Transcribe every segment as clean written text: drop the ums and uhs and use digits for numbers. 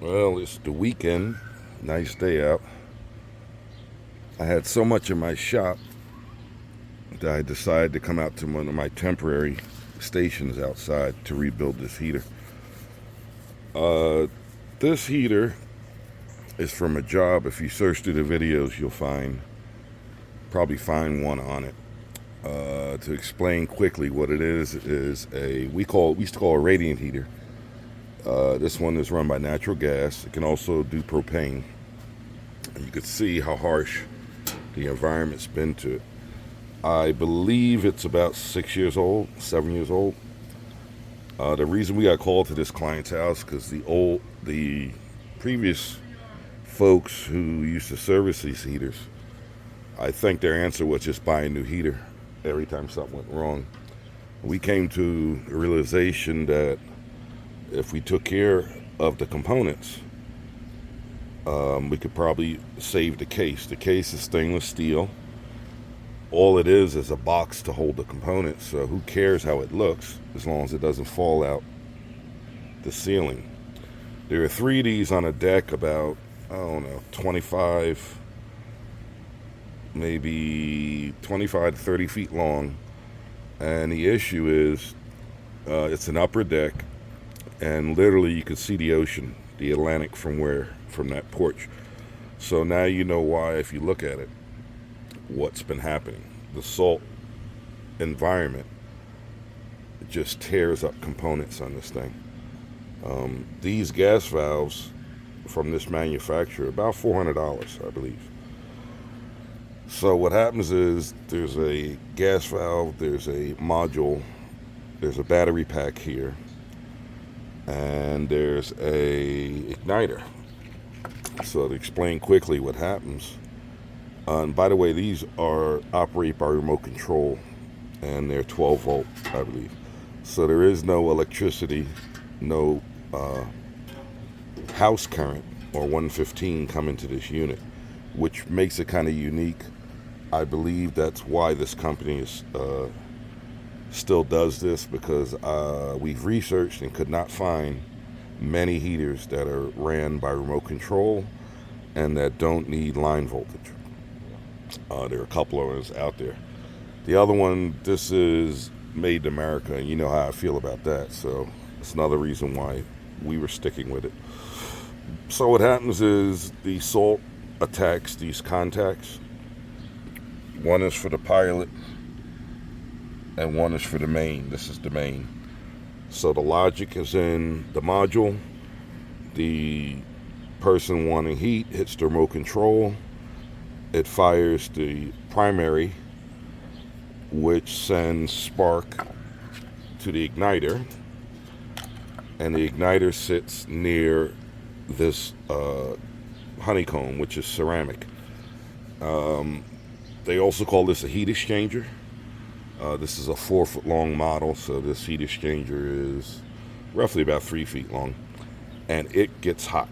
Well, it's the weekend. Nice day out. I had so much in my shop that I decided to come out to one of my temporary stations outside to rebuild this heater. Uh, this heater is from a job. If you search through the videos, you'll probably find one on it. To explain quickly what it is we used to call a radiant heater. This one is run by natural gas. It can also do propane. And you can see how harsh the environment's been to it. I believe it's about 6 years old, 7 years old. The reason we got called to this client's house because the previous folks who used to service these heaters, I think their answer was just buy a new heater every time something went wrong. We came to the realization that if we took care of the components, we could probably save the case. The case is stainless steel. All it is a box to hold the components. So who cares how it looks as long as it doesn't fall out the ceiling. There are three of these on a deck about, I don't know, 25, maybe 25 to 30 feet long. And the issue is it's an upper deck, and literally you can see the ocean, the Atlantic from that porch. So now you know why, if you look at it, what's been happening. The salt environment just tears up components on this thing. These gas valves from this manufacturer, about $400, I believe. So what happens is there's a gas valve, there's a module, there's a battery pack here, and there's a igniter. So to explain quickly what happens, and by the way, these are operate by remote control, and they're 12 volt, I believe. So there is no electricity, no house current or 115 coming to this unit, which makes it kind of unique. I believe that's why this company is still does this, because we've researched and could not find many heaters that are ran by remote control and that don't need line voltage. There are a couple of us out there. The other one, this is made in America, and you know how I feel about that. So it's another reason why we were sticking with it. So what happens is the salt attacks these contacts. One is for the pilot, and one is for the main. This is the main. So the logic is in the module. The person wanting heat hits the remote control. It fires the primary, which sends spark to the igniter, and the igniter sits near this honeycomb, which is ceramic. They also call this a heat exchanger. This is a 4 foot long model, so this heat exchanger is roughly about 3 feet long, and it gets hot.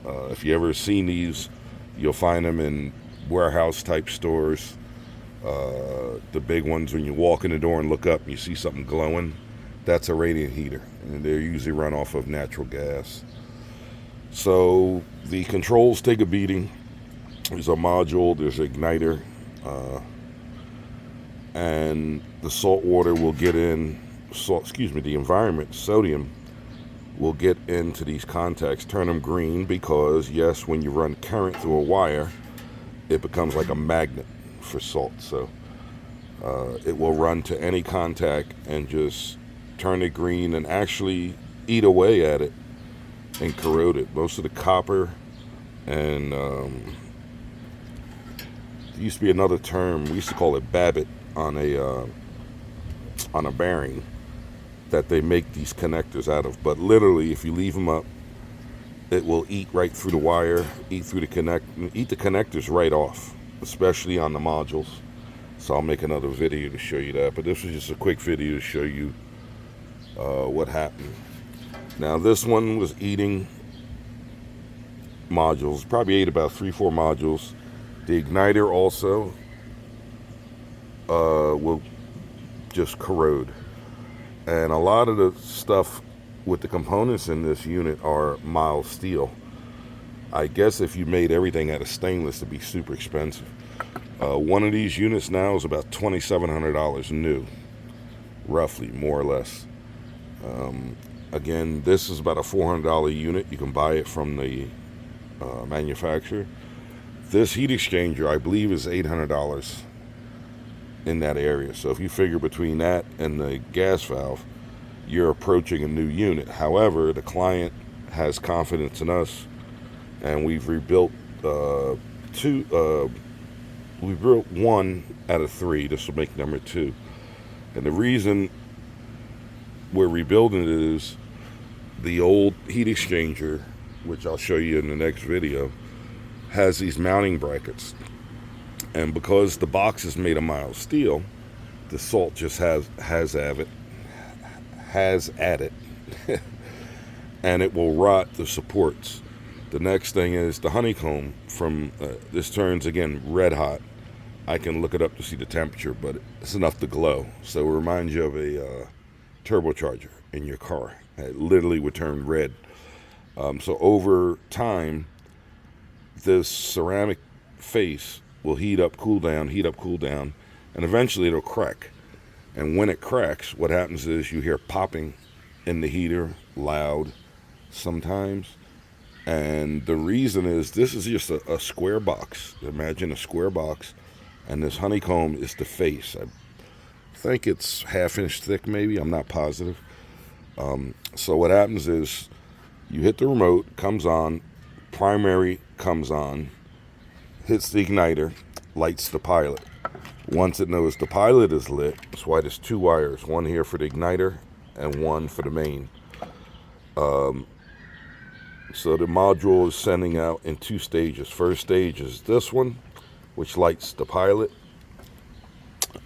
If you ever seen these, you'll find them in warehouse type stores. The big ones, when you walk in the door and look up and you see something glowing, that's a radiant heater, and they're usually run off of natural gas. So the controls take a beating. There's a module, there's an igniter, and the salt water will get in, the environment, sodium, will get into these contacts, turn them green, because yes, when you run current through a wire, it becomes like a magnet for salt. So it will run to any contact and just turn it green and actually eat away at it and corrode it. Most of the copper and there used to be another term, we used to call it babbitt on a bearing that they make these connectors out of. But literally, if you leave them up, it will eat right through the wire, eat the connectors right off, especially on the modules. So I'll make another video to show you that. But this was just a quick video to show you what happened. Now this one was eating modules, probably ate about 3-4 modules. The igniter also will just corrode. And a lot of the stuff with the components in this unit are mild steel. I guess if you made everything out of stainless, it'd be super expensive. One of these units now is about $2,700 new, roughly, more or less. Again, this is about a $400 unit. You can buy it from the manufacturer. This heat exchanger, I believe, is $800 in that area. So if you figure between that and the gas valve, you're approaching a new unit. However, the client has confidence in us, and we've rebuilt we built 1 out of 3. This will make number 2. And the reason we're rebuilding it is the old heat exchanger, which I'll show you in the next video, has these mounting brackets. And because the box is made of mild steel, the salt just has at it and it will rot the supports. The next thing is the honeycomb from this turns again red hot. I can look it up to see the temperature, but it's enough to glow. So it reminds you of a turbocharger in your car. It literally would turn red. So over time, this ceramic face will heat up, cool down, and eventually it'll crack. And when it cracks, what happens is you hear popping in the heater, loud sometimes. And the reason is this is just a square box. Imagine a square box, and this honeycomb is the face. I think it's 1/2 inch thick, maybe. I'm not positive. So what happens is you hit the remote, comes on, primary comes on, hits the igniter, lights the pilot. Once it knows the pilot is lit, that's why there's 2 wires, one here for the igniter and one for the main. So the module is sending out in 2 stages. First stage is this one, which lights the pilot.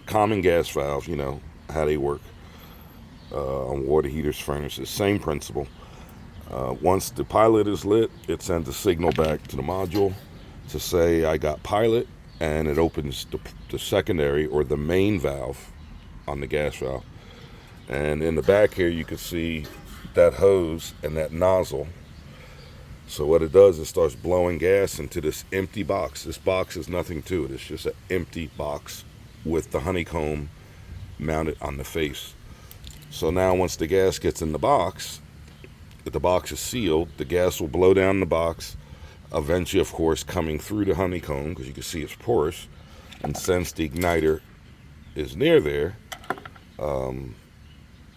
Common gas valve, you know how they work on water heaters, furnaces, same principle. Once the pilot is lit, it sends a signal back to the module to say I got pilot, and it opens the secondary or the main valve on the gas valve. And in the back here you can see that hose and that nozzle. So what it does is starts blowing gas into this empty box. This box is nothing to it. It's just an empty box with the honeycomb mounted on the face. So now once the gas gets in the box, if the box is sealed, the gas will blow down the box, eventually, of course, coming through the honeycomb, because you can see it's porous. And since the igniter is near there,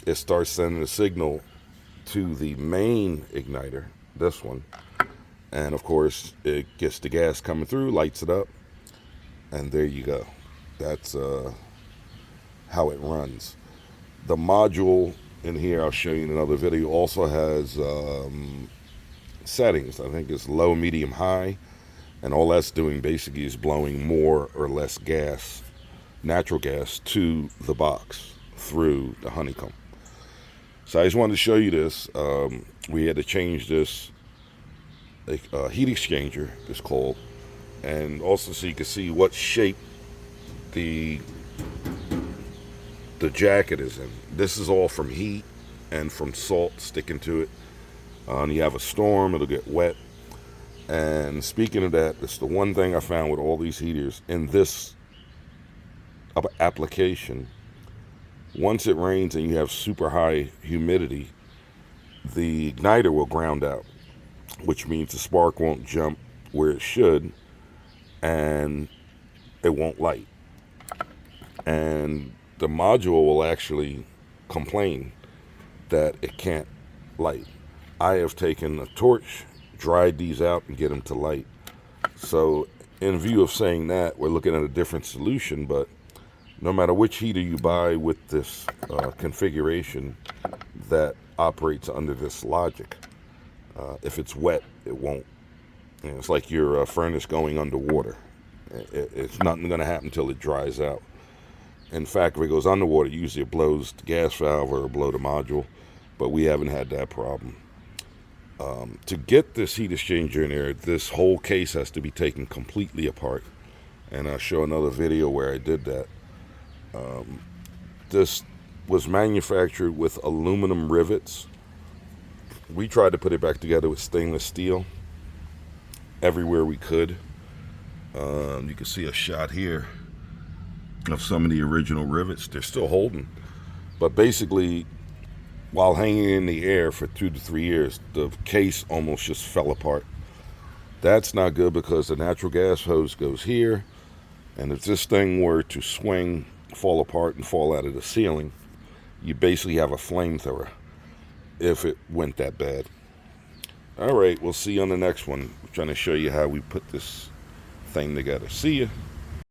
it starts sending a signal to the main igniter, this one. And of course, it gets the gas coming through, lights it up, and there you go. That's how it runs. The module in here, I'll show you in another video, also has settings. I think it's low, medium, high, and all that's doing basically is blowing more or less gas, natural gas, to the box through the honeycomb. So I just wanted to show you this. We had to change this heat exchanger, it's called, and also so you can see what shape the jacket is in. This is all from heat and from salt sticking to it. And you have a storm, it'll get wet. And speaking of that, it's the one thing I found with all these heaters in this application. Once it rains and you have super high humidity, the igniter will ground out, which means the spark won't jump where it should, and it won't light. And the module will actually complain that it can't light. I have taken a torch, dried these out, and get them to light. So in view of saying that, we're looking at a different solution, but no matter which heater you buy with this configuration that operates under this logic, if it's wet, it won't. You know, it's like your furnace going underwater. It's not going to happen until it dries out. In fact, if it goes underwater, usually it blows the gas valve or it'll blow the module, but we haven't had that problem. To get this heat exchanger in there, this whole case has to be taken completely apart, and I'll show another video where I did that. This was manufactured with aluminum rivets We tried to put it back together with stainless steel everywhere we could. You can see a shot here of some of the original rivets. They're still holding, but basically, while hanging in the air for 2 to 3 years, the case almost just fell apart. That's not good because the natural gas hose goes here, and if this thing were to swing, fall apart, and fall out of the ceiling, you basically have a flamethrower if it went that bad. All right, we'll see you on the next one. I'm trying to show you how we put this thing together. See ya.